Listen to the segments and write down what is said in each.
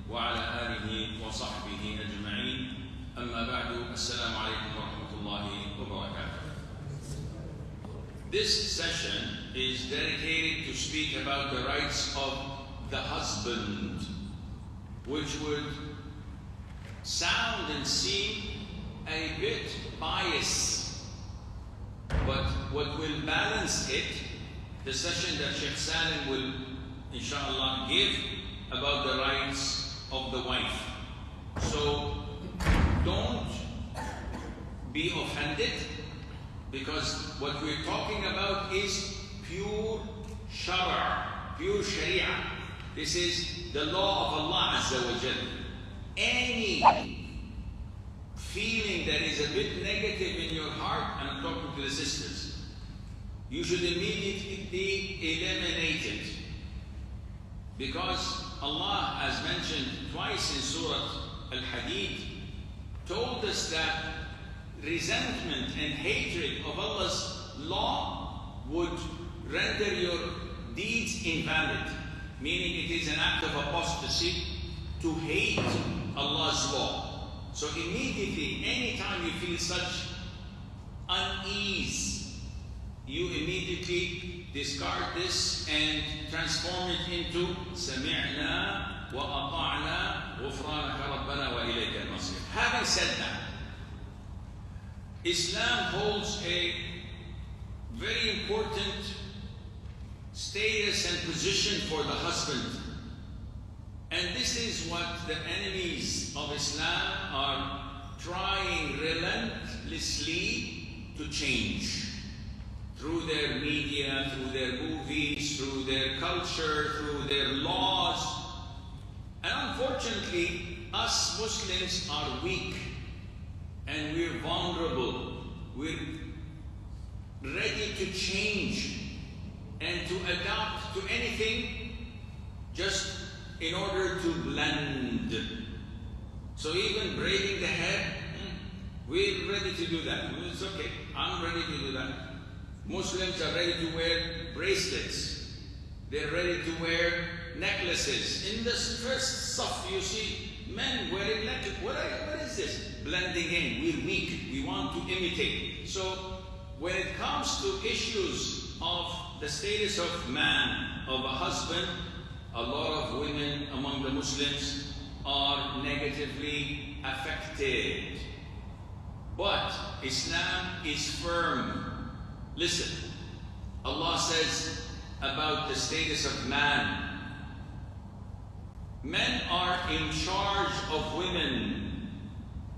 وعلى آله وصحبه أجمعين أما بعد السلام عليكم ورحمة الله وبركاته. This session is dedicated to speak about the rights of the husband, which would sound and seem a bit biased, but what will balance it, the session that Sheikh Salim will inshallah give about the rights of the wife. So don't be offended, because what we're talking about is pure shara, pure sharia. This is the law of Allah Azza wa Jal. Any feeling that is a bit negative in your heart, and I'm talking to the sisters, you should immediately eliminate it. Because Allah, as mentioned twice in Surah Al-Hadid, told us that resentment and hatred of Allah's law would render your deeds invalid, meaning it is an act of apostasy to hate Allah's law. So immediately, anytime you feel such unease, you immediately discard this and transform it into سَمِعْنَا وَأَطَعْنَا غُفْرَانَكَ رَبَّنَا وَإِلَيْكَ الْمَصِيرُ. Having said that, Islam holds a very important status and position for the husband. And this is what the enemies of Islam are trying relentlessly to change. Through their media, through their movies, through their culture, through their laws. And unfortunately, us Muslims are weak and we're vulnerable. We're ready to change and to adapt to anything just in order to blend. So even braiding the hair, we're ready to do that. It's okay, I'm ready to do that. Muslims are ready to wear bracelets. They're ready to wear necklaces. In the first saf, you see men wearing necklaces. What is this? Blending in. We're weak. We want to imitate. So when it comes to issues of the status of man, of a husband, a lot of women among the Muslims are negatively affected. But Islam is firm. Listen, Allah says about the status of man. Men are in charge of women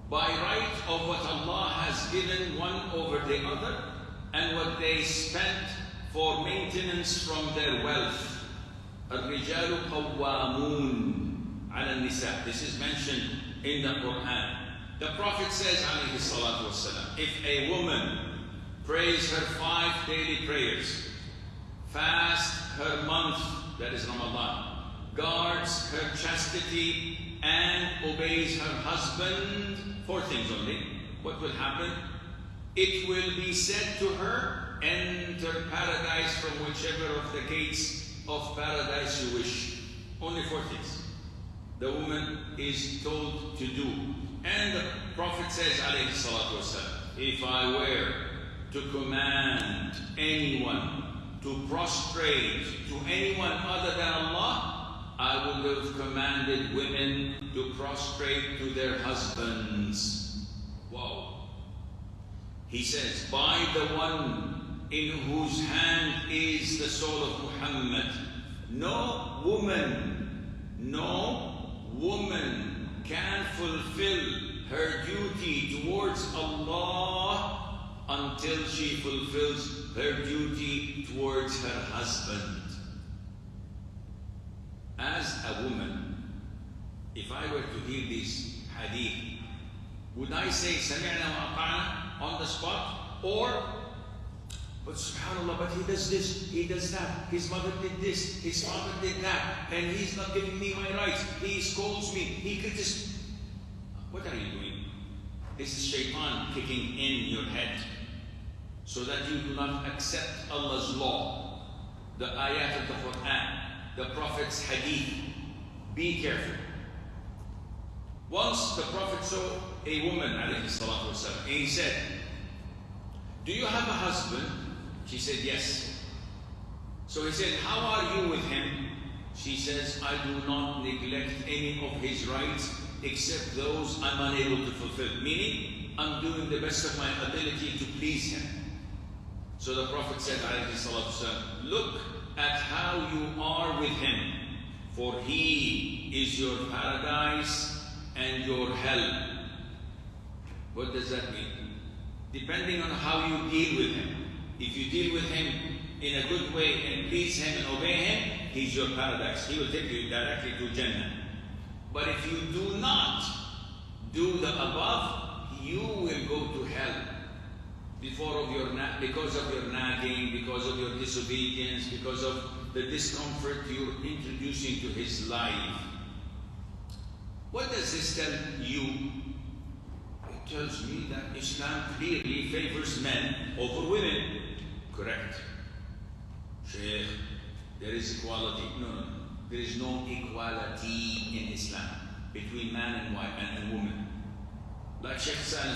by right of what Allah has given one over the other and what they spent for maintenance from their wealth. الرجال قوامون على النساء. This is mentioned in the Quran. The Prophet says, alayhi salatu wasalam, if a woman prays her 5 daily prayers, fasts her month, that is Ramadan, guards her chastity, and obeys her husband, 4 things only, what will happen? It will be said to her, enter paradise from whichever of the gates of paradise you wish. Only 4 things the woman is told to do. And the Prophet says, alayhi salatu wasalam, if I were to command anyone to prostrate to anyone other than Allah, I would have commanded women to prostrate to their husbands. Wow. He says, by the one in whose hand is the soul of Muhammad, no woman can fulfill her duty towards Allah until she fulfills her duty towards her husband. As a woman, if I were to hear this hadith, would I say Sami'na wa Ata'na on the spot? Or, but subhanAllah, but he does this, he does that, his mother did this, his father did that, and he's not giving me my rights, he scolds me, he criticizes. What are you doing? This is shaitan kicking in your head so that you do not accept Allah's law, the ayat of the Quran, the Prophet's hadith. Be careful. Once the Prophet saw a woman, alayhi salatu wasalam, and he said, "Do you have a husband?" She said, "Yes." So he said, "How are you with him?" She says, "I do not neglect any of his rights except those I'm unable to fulfill." Meaning, I'm doing the best of my ability to please him. So the Prophet said, alayhi salatu wasalam, "Look at how you are with him, for he is your paradise and your hell." What does that mean? Depending on how you deal with him. If you deal with him in a good way and please him and obey him, he's your paradise. He will take you directly to Jannah. But if you do not do the above, you will go to hell because of your nagging, because of your disobedience, because of the discomfort you're introducing to his life. What does this tell you? It tells me that Islam clearly favors men over women. Correct. Sheikh, there is equality. No. There is no equality in Islam between man and woman. Like Sheikh Assim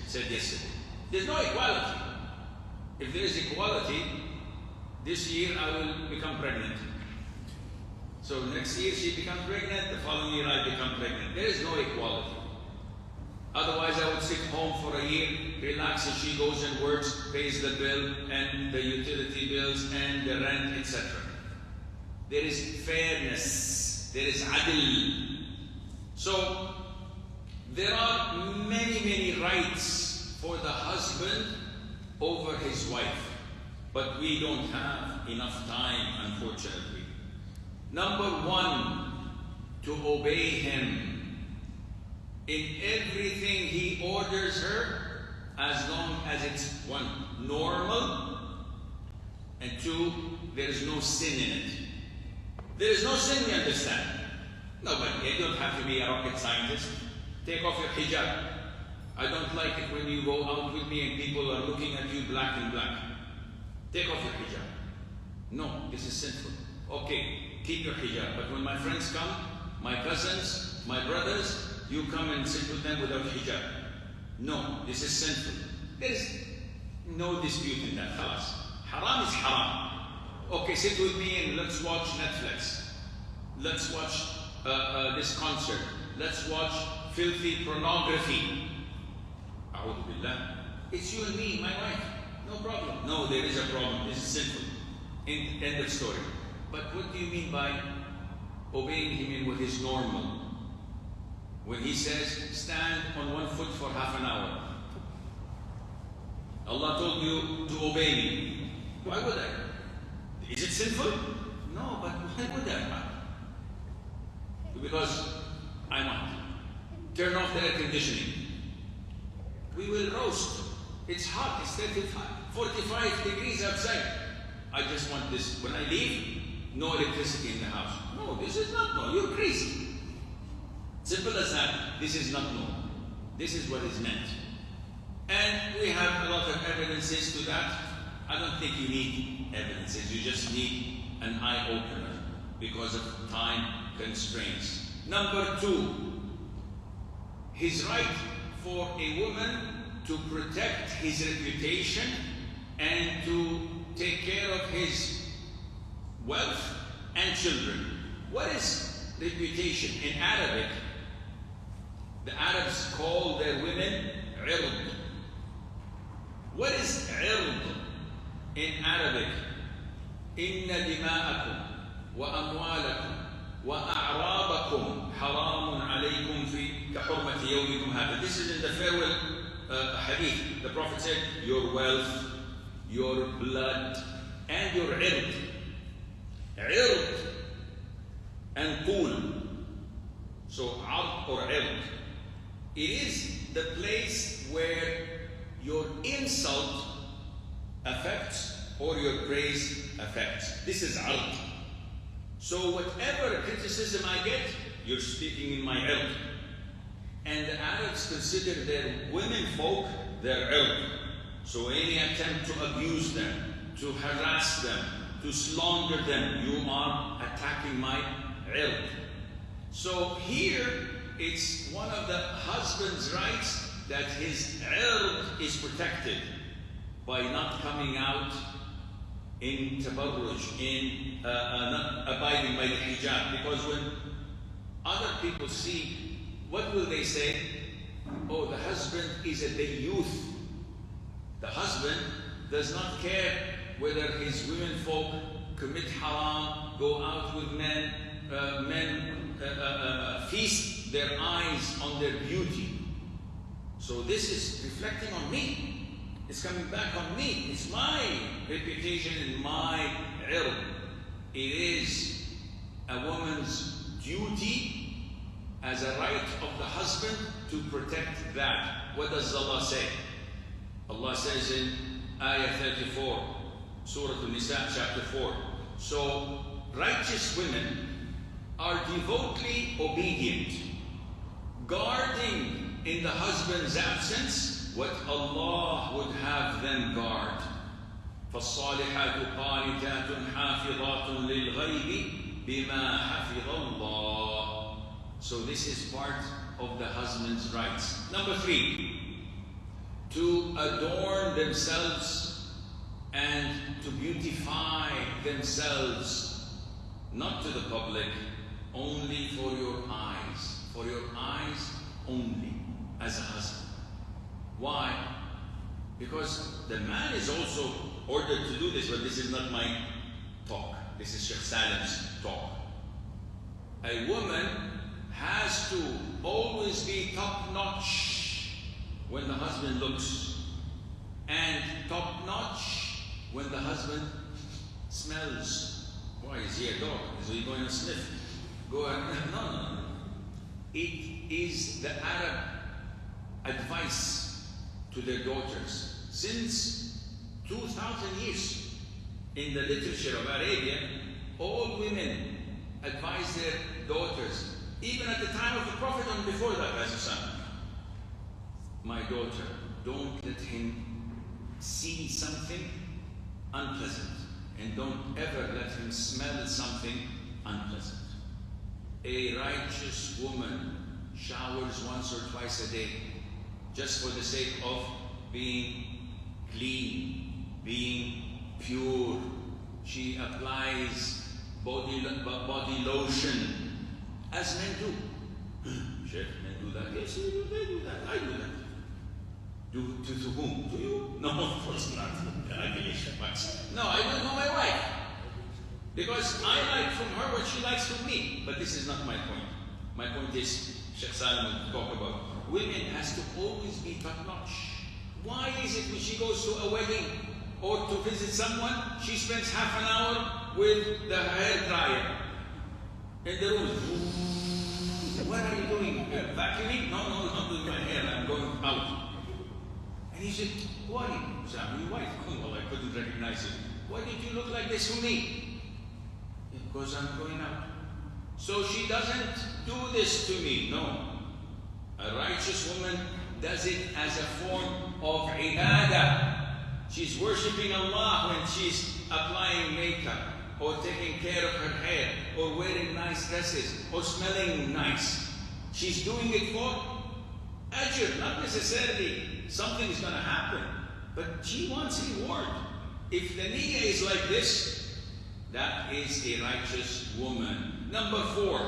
said yesterday. There's no equality. If there is equality, this year I will become pregnant. So next year she becomes pregnant, the following year I become pregnant. There is no equality. Otherwise I would sit home for a year, relax, and she goes and works, pays the bill and the utility bills and the rent, etc. There is fairness, there is adl. So there are many rights for the husband over his wife, but we don't have enough time, unfortunately. Number one, to obey him in everything he orders her, as long as it's one, normal, and two, there is no sin in it. There is no sin, we understand. No, but you don't have to be a rocket scientist. Take off your hijab. I don't like it when you go out with me and people are looking at you black and black. Take off your hijab. No, this is sinful. Okay, keep your hijab. But when my friends come, my cousins, my brothers, you come and sit with them without hijab. No, this is sinful. There is no dispute in that. Khalas. Haram is haram. Okay, sit with me and let's watch Netflix. Let's watch this concert. Let's watch filthy pornography. A'udhu billah. It's you and me, my wife. No problem. No, there is a problem. This is sinful. End of story. But what do you mean by obeying him in what is normal? When he says, stand on one foot for half an hour. Allah told you to obey me. Why would I? Is it sinful? No, but why would I? Because I want. Turn off the air conditioning. We will roast. It's hot, it's 35, 45 degrees outside. I just want this. When I leave, no electricity in the house. No, this is not no. You're crazy. Simple as that. This is not no. This is what is meant. And we have a lot of evidences to that. I don't think you need evidences. You just need an eye-opener because of time constraints. Number two, his right for a woman to protect his reputation and to take care of his wealth and children. What is reputation? In Arabic, the Arabs call their women ''ird''. What is ''ird'' in Arabic? إِنَّ دِمَاءَكُمْ وَأَمْوَالَكُمْ وَأَعْرَابَكُمْ حَرَامٌ عَلَيْكُمْ فِي كَحُرْمَةِ يَوْمِكُمْ هَذَا. This is in the farewell hadith. The Prophet said, your wealth, your blood, and your ''ird''. ''Ird'' and qul. So ''ard'' or ''ird''. It is the place where your insult affects or your praise affects. This is ''ard''. So whatever criticism I get, you're speaking in my ''ird''. And the Arabs consider their women folk their ''ird''. So any attempt to abuse them, to harass them, to slander them, you are attacking my ''ird''. So here it's one of the husband's rights that his ''ird'' is protected by not coming out in tabarruj, in not abiding by the hijab. Because when other people see, what will they say? Oh, the husband is a youth. The husband does not care whether his women folk commit haram, go out with men, feast their eyes on their beauty. So this is reflecting on me. It's coming back on me. It's my reputation and my ''ird'. It is a woman's duty as a right of the husband to protect that. What does Allah say? Allah says in Ayah 34, Surah An-Nisa, chapter 4. So righteous women are devotedly obedient, guarding in the husband's absence what Allah would have them guard. فَالصَّالِحَاتُ قَانِتَاتٌ حَافِظَاتٌ لِلْغَيْبِ بِمَا حَفِظَ اللَّهُ. So this is part of the husband's rights. Number 3, to adorn themselves and to beautify themselves, not to the public, only for your eyes only, as a husband. Why? Because the man is also ordered to do this, but this is not my talk. This is Sheikh Salim's talk. A woman has to always be top-notch when the husband looks, and top-notch when the husband smells. Why, is he a dog? Is he going to sniff? Go ahead. No. It is the Arab advice to their daughters. Since 2,000 years, in the literature of Arabia, all women advise their daughters, even at the time of the Prophet and before that, as a son. My daughter, don't let him see something unpleasant, and don't ever let him smell something unpleasant. A righteous woman showers once or twice a day, just for the sake of being clean, being pure. She applies body lotion, as men do. Sheikh, men do that? Yes, they do that. I do that. To whom? To you? No, of course not. No, I don't know my wife. Because I like from her what she likes from me. But this is not my point. My point is, Sheikh Salim will talk about, women has to always be top-notch. Why is it when she goes to a wedding or to visit someone, she spends half an hour with the hair dryer in the room? What are you doing? Vacuuming? No, I'm doing my hair. I'm going out. And he said, why? Sam, your wife? Well, I couldn't recognize it. Why did you look like this for me? Because I'm going out. So she doesn't do this to me. No. A righteous woman does it as a form of ibadah. She's worshipping Allah when she's applying makeup, or taking care of her hair, or wearing nice dresses, or smelling nice. She's doing it for ajr, not necessarily something is going to happen, but she wants reward. If the niyyah is like this, that is a righteous woman. Number 4,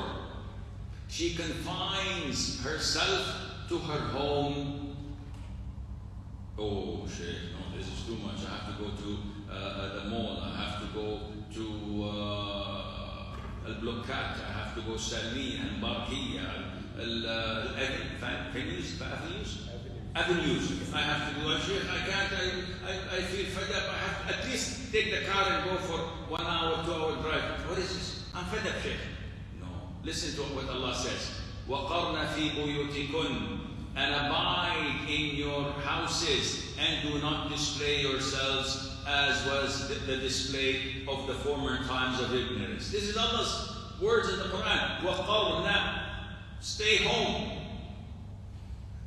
she confines herself to her home. Oh, Sheikh, no, this is too much. I have to go to the mall. I have to go to al-Blokat. I have to go Salmi and Barkiya, avenues. I have to do a Sheikh. I can't. I feel fed up. I have to at least take the car and go for 1 hour, 2 hour drive. What is this? I'm fed up, Sheikh. No. Listen to what Allah says. وَقَرْنَ فِي بُيُوتِكُنَّ, and abide in your houses, and do not display yourselves as was the display of the former times of ignorance. This is Allah's words in the Quran. وَقَرْنَ, stay home.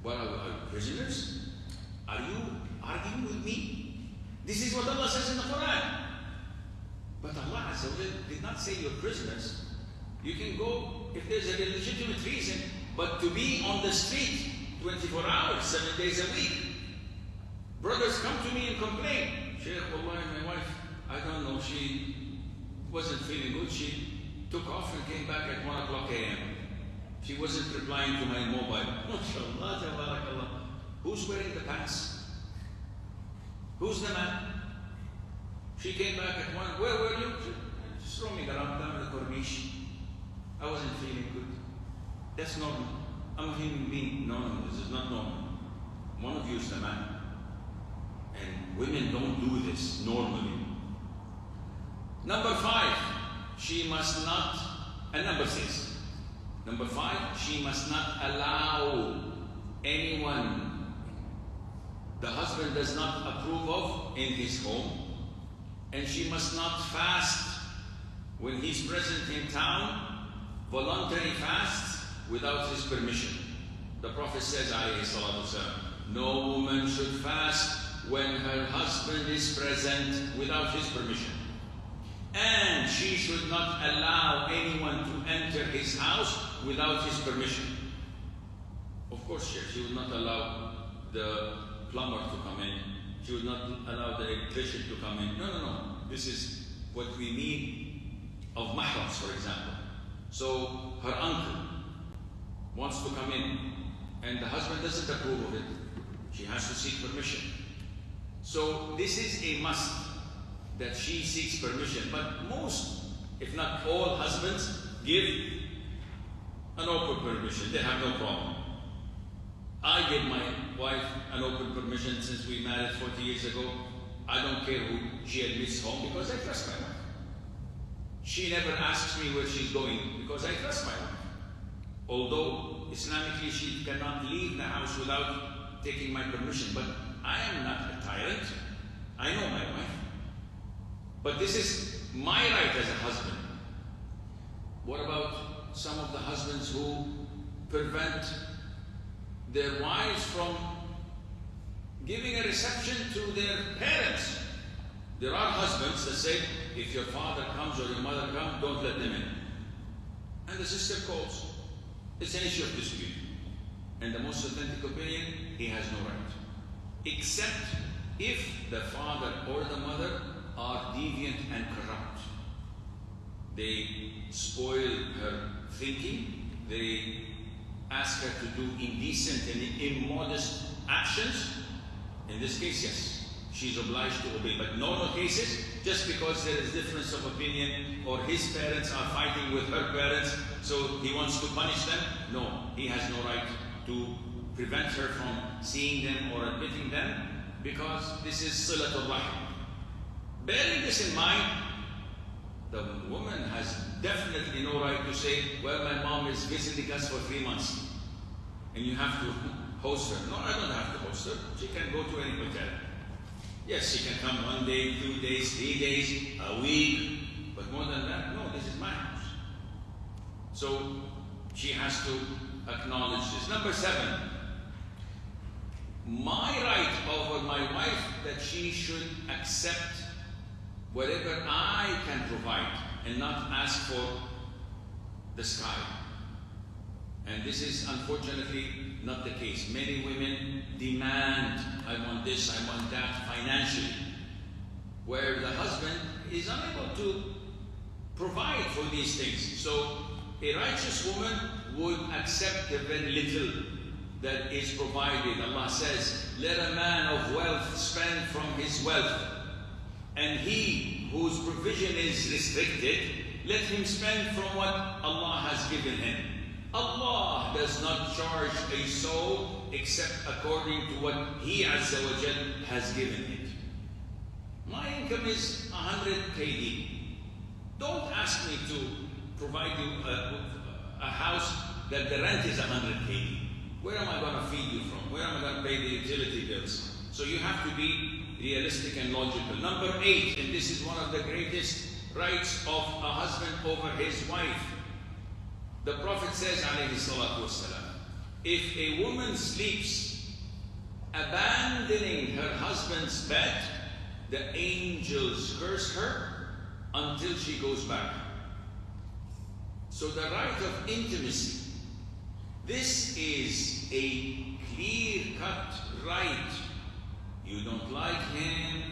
What are you, prisoners? Are you arguing with me? This is what Allah says in the Quran. But Allah Azza wa Jalla did not say you're prisoners. You can go, if there's a legitimate reason, But to be on the street 24 hours, 7 days a week. Brothers come to me and complain. Sheikh, wallahi, my wife, I don't know, she wasn't feeling good. She took off and came back at 1 o'clock a.m. She wasn't replying to my mobile. MashaAllah, tabarakallah. Who's wearing the pants? Who's the man? She came back at 1. Where were you? Just roaming around down the Corniche. I wasn't feeling good. That's normal. I'm a human being. No, this is not normal. One of you is the man. And women don't do this normally. Number 5, she must not, and number 6. Number 5, she must not allow anyone the husband does not approve of in his home. And she must not fast when he's present in town, voluntary fasts without his permission. The Prophet says, alayhi salatu wasalam, no woman should fast when her husband is present without his permission. And she should not allow anyone to enter his house without his permission. Of course, she would not allow the plumber to come in. She would not allow the electrician to come in. No. This is what we mean of mahrams, for example. So her uncle wants to come in and the husband doesn't approve of it. She has to seek permission. So this is a must, that she seeks permission. But most, if not all husbands, give an open permission. They have no problem. I give my wife an open permission since we married 40 years ago. I don't care who she admits home because I trust my wife. She never asks me where she's going because I trust my wife. Although Islamically she cannot leave the house without taking my permission, but I am not a tyrant. I know my wife. But this is my right as a husband. What about some of the husbands who prevent their wives from giving a reception to their parents? There are husbands that say, if your father comes or your mother comes, don't let them in. And the sister calls. It's an issue of dispute. And the most authentic opinion, he has no right. Except if the father or the mother are deviant and corrupt. They spoil her thinking. They ask her to do indecent and immodest actions. In this case, yes, she's obliged to obey. But normal cases, just because there is difference of opinion or his parents are fighting with her parents, so he wants to punish them, no, he has no right to prevent her from seeing them or admitting them, because this is silatul rahim. Bearing this in mind, the woman has definitely no right to say, well, my mom is visiting us for 3 months and you have to host her. No, I don't have to host her. She can go to any hotel. Yes, she can come 1 day, 2 days, 3 days, a week, but more than that, no, this is my house. So she has to acknowledge this. Number 7, my right over my wife that she should accept whatever I can provide and not ask for the sky. And this is unfortunately not the case. Many women demand, I want this, I want that financially, where the husband is unable to provide for these things. So a righteous woman would accept the very little that is provided. Allah says, let a man of wealth spend from his wealth, and he whose provision is restricted, let him spend from what Allah has given him. Allah does not charge a soul except according to what He Azza wa Jal has given it. My income is 100 KD. Don't ask me to provide you a house that the rent is 100 KD. Where am I going to feed you from? Where am I going to pay the utility bills? So you have to be realistic and logical. Number 8, and this is one of the greatest rights of a husband over his wife. The Prophet says, alayhi salatu wasalam, if a woman sleeps abandoning her husband's bed, the angels curse her until she goes back. So the right of intimacy, This is a clear-cut right. You don't like him,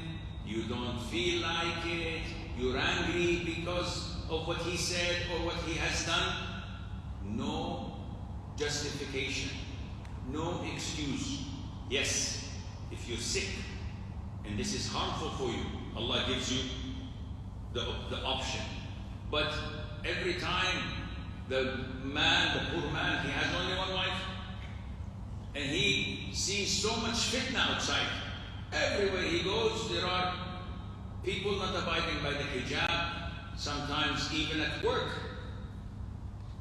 you don't feel like it, you're angry because of what he said or what he has done. No justification, no excuse. Yes, if you're sick and this is harmful for you, Allah gives you the option. But every time the poor man, he has only one wife, and he sees so much fitna outside. Everywhere he goes, there are people not abiding by the hijab. Sometimes even at work,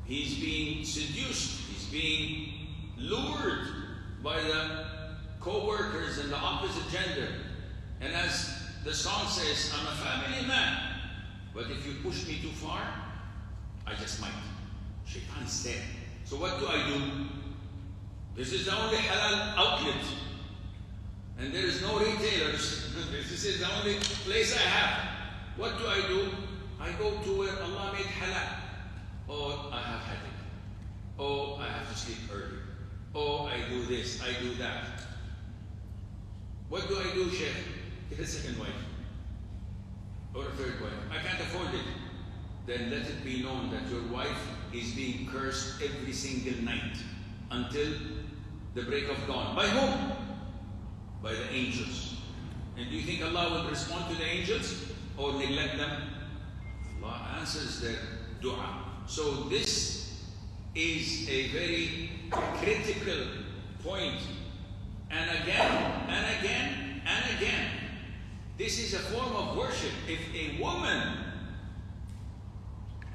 he's being seduced, he's being lured by the co-workers and the opposite gender. And as the song says, I'm a family man, but if you push me too far, I just might. Shaitan is there. So what do I do? This is the only halal outlet, and there is no retailers. This is the only place I have. What do? I go to where Allah made halal. Oh, I have headache. Oh, I have to sleep early. Oh, I do this, I do that. What do I do, Sheikh? Get a second wife or a third wife. I can't afford it. Then let it be known that your wife is being cursed every single night until the break of dawn. By whom? By the angels. And do you think Allah will respond to the angels or neglect them? Allah answers their dua. So this is a very critical point. And again, and again, and again, this is a form of worship. If a woman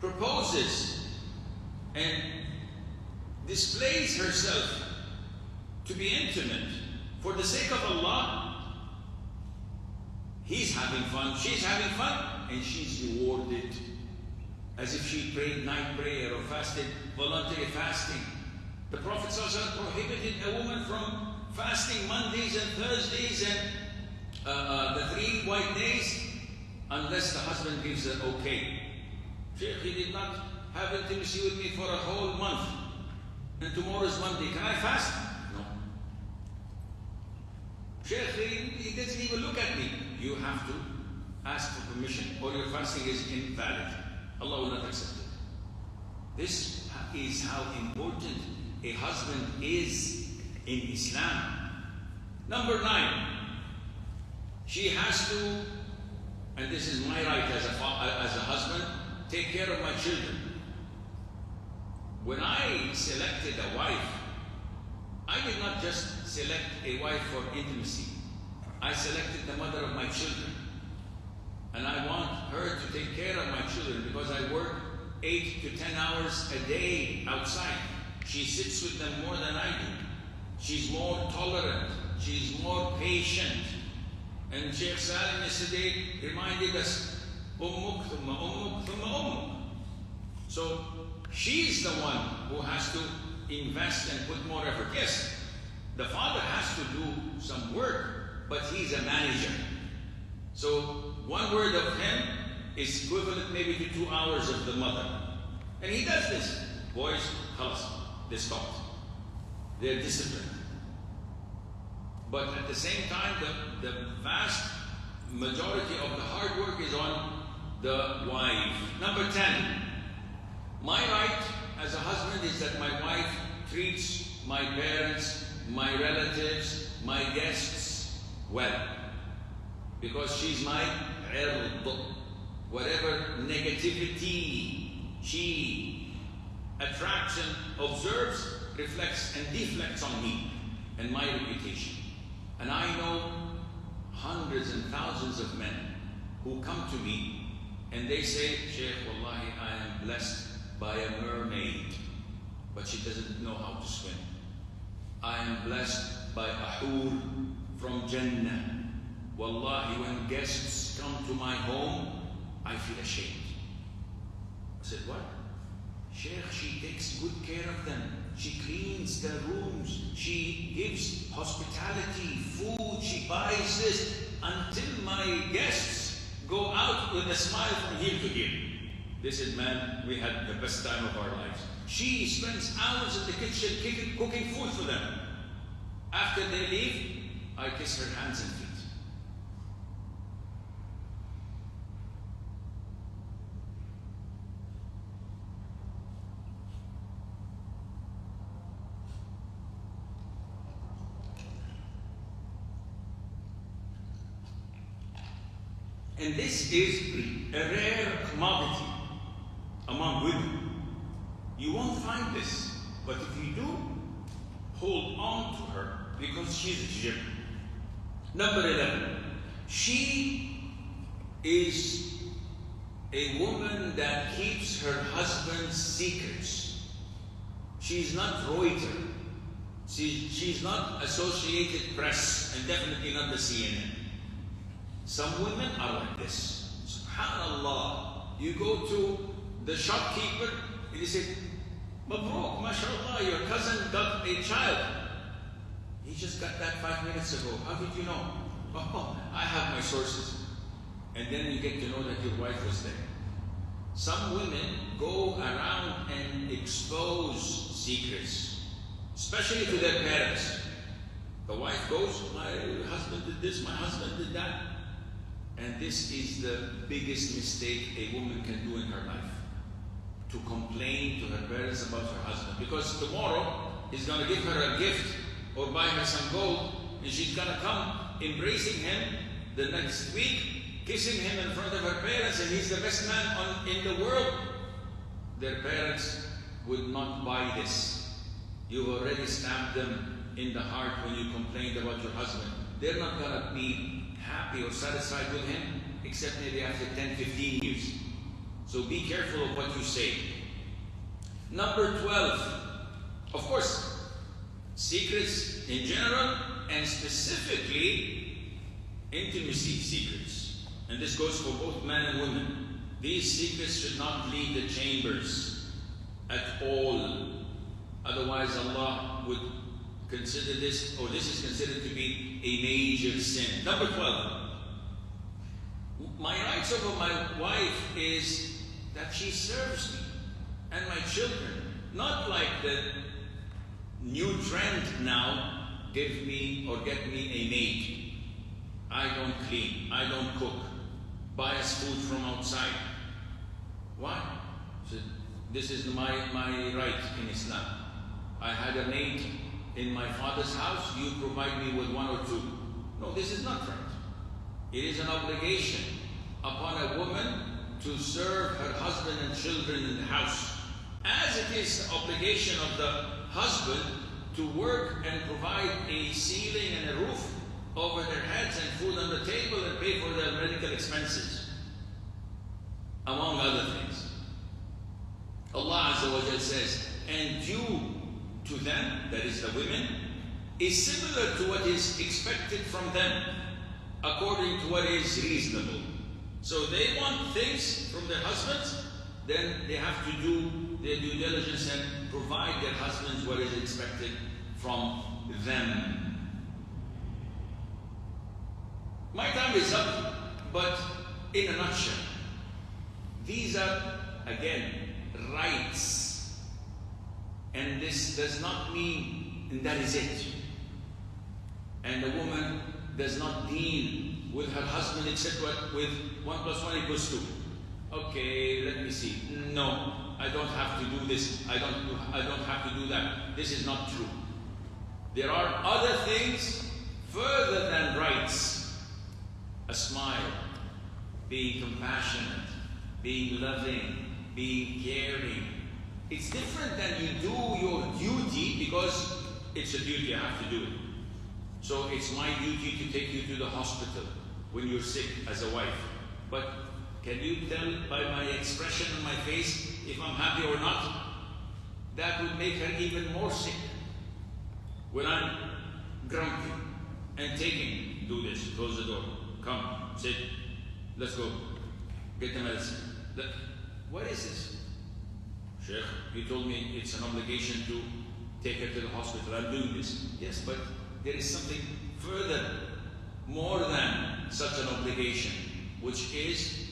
proposes and displays herself to be intimate for the sake of Allah, he's having fun, she's having fun, and she's rewarded as if she prayed night prayer or fasted, voluntary fasting. The Prophet ﷺ prohibited a woman from fasting Mondays and Thursdays and the 3 white days unless the husband gives her okay. Sheikh, he did not have intimacy with me for a whole month, and tomorrow is Monday. Can I fast? No. Sheikh, he doesn't even look at me. You have to ask for permission or your fasting is invalid. Allah will not accept it. This is how important a husband is in Islam. Number 9, she has to, and this is my right as a husband, take care of my children. When I selected a wife, I did not just select a wife for intimacy. I selected the mother of my children. And I want her to take care of my children because I work 8 to 10 hours a day outside. She sits with them more than I do. She's more tolerant. She's more patient. And Sheikh Salim yesterday reminded us, Ummuk, thumma ummuk, thumma ummuk. So she's the one who has to invest and put more effort. Yes, the father has to do some work, but he's a manager. So one word of him is equivalent maybe to 2 hours of the mother. And he does this. Boys, khalas, they stopped. They're disciplined. But at the same time, the vast majority of the hard work is on the wife. Number 10, my right as a husband is that my wife treats my parents, my relatives, my guests well. Because she's my 𝐼rḍ. Whatever negativity she attracts and observes reflects and deflects on me and my reputation. And I know hundreds and thousands of men who come to me and they say, Sheikh, wallahi, I am blessed by a mermaid, but she doesn't know how to swim. I am blessed by a hur from Jannah. Wallahi, when guests come to my home, I feel ashamed. I said, what? Sheikh, she takes good care of them. She cleans the rooms. She gives hospitality, food. She buys this until my guests go out with a smile from here to here. They said, man, we had the best time of our lives. She spends hours in the kitchen cooking food for them. After they leave, I kiss her hands and feet. And this is a rare commodity among women. You won't find this, but if you do, hold on to her because she's a gem. Number 11, she is a woman that keeps her husband's secrets. She's not Reuters. She's not Associated Press, and definitely not the CNN. Some women are like this. SubhanAllah. You go to the shopkeeper and you say, Mabruk, mashallah, your cousin got a child. He just got that 5 minutes ago. How did you know? Oh, I have my sources. And then you get to know that your wife was there. Some women go around and expose secrets, especially to their parents. The wife goes, my husband did this, my husband did that. And this is the biggest mistake a woman can do in her life. To complain to her parents about her husband. Because tomorrow he's going to give her a gift or buy her some gold, and she's going to come embracing him the next week, kissing him in front of her parents, and he's the best man in the world. Their parents would not buy this. You've already stabbed them in the heart when you complained about your husband. They're not going to be happy or satisfied with him, except maybe after 10, 15 years. So be careful of what you say. Number 12, of course, secrets in general, and specifically intimacy secrets. And this goes for both men and women. These secrets should not leave the chambers at all. Otherwise Allah would consider this, or this is considered to be a major sin. Number 12. My rights over my wife is that she serves me and my children. Not like the new trend now, give me or get me a maid. I don't clean, I don't cook, buy us food from outside. Why? So this is my right in Islam. I had a maid in my father's house, you provide me with one or two. No, this is not right. It is an obligation upon a woman to serve her husband and children in the house, as it is the obligation of the husband to work and provide a ceiling and a roof over their heads and food on the table and pay for their medical expenses, among other things. Allah Azza wa Jal says, and due to them, that is the women, is similar to what is expected from them, according to what is reasonable. So they want things from their husbands, then they have to do their due diligence and provide their husbands what is expected from them. My time is up, but in a nutshell, these are, again, rights. And this does not mean that is it. And the woman does not deal with her husband except with 1 + 1 = 2. Okay, let me see. No, I don't have to do this. I don't have to do that. This is not true. There are other things further than rights. A smile, being compassionate, being loving, being caring. It's different than you do your duty because it's a duty, I have to do it. So it's my duty to take you to the hospital when you're sick as a wife. But can you tell by my expression on my face if I'm happy or not? That would make her even more sick. When I'm grumpy and taking, do this, close the door, come, sit, let's go, get the medicine. What is this? Sheikh, you told me it's an obligation to take her to the hospital. I'm doing this. Yes, but there is something further, more than such an obligation, which is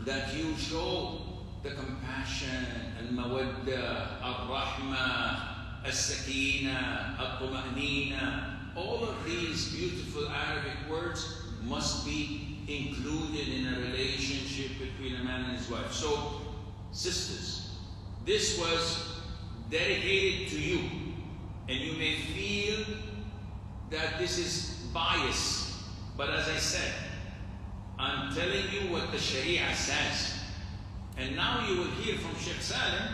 that you show the compassion, al-mawadda, al-rahma, al-sakina, al-tuma'nina, all of these beautiful Arabic words must be included in a relationship between a man and his wife. So, sisters, this was dedicated to you, and you may feel that this is bias, but as I said, I'm telling you what the Sharia says. And now you will hear from Sheikh Salim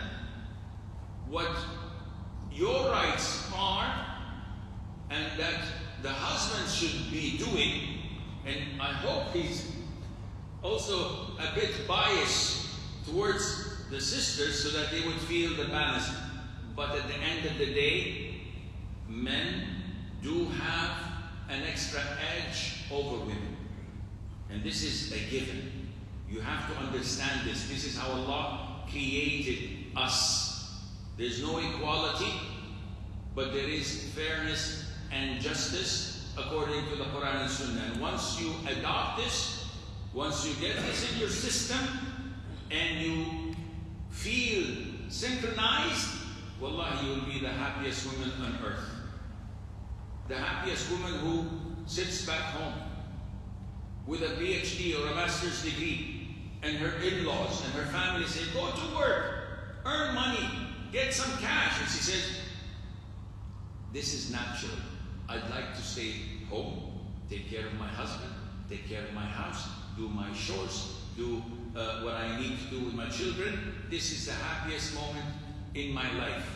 what your rights are and that the husband should be doing. And I hope he's also a bit biased towards the sisters so that they would feel the balance. But at the end of the day, men do have an extra edge over women. And this is a given. You have to understand this. This is how Allah created us. There's no equality, but there is fairness and justice according to the Quran and Sunnah. And once you adopt this, once you get this in your system, and you feel synchronized, wallahi, you will be the happiest woman on earth. The happiest woman who sits back home with a PhD or a master's degree, and her in-laws and her family say, go to work, earn money, get some cash. And she says, this is natural. I'd like to stay home, take care of my husband, take care of my house, do my chores, do what I need to do with my children. This is the happiest moment in my life,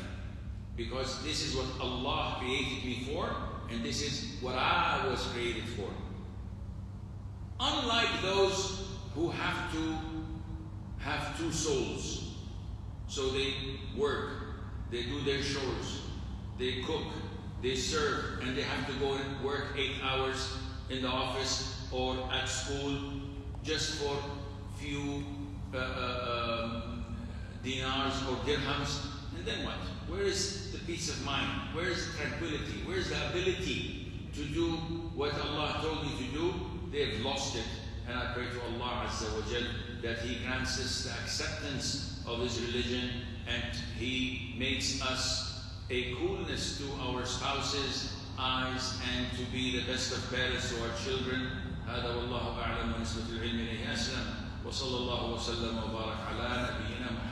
because this is what Allah created me for, and this is what I was created for. Unlike those who have to have two souls. So they work, they do their chores, they cook, they serve, and they have to go and work 8 hours in the office or at school just for few dinars or dirhams. And then what? Where is the peace of mind? Where is the tranquility? Where is the ability to do what Allah told you to do? They have lost it. And I pray to Allah Azza wa Jal that He grants us the acceptance of His religion, and He makes us a coolness to our spouses' eyes, and to be the best of parents to our children. هذا والله أعلم ونسبة العلم إليه أسلم وصلى الله وسلم وبارك على نبينا محمد.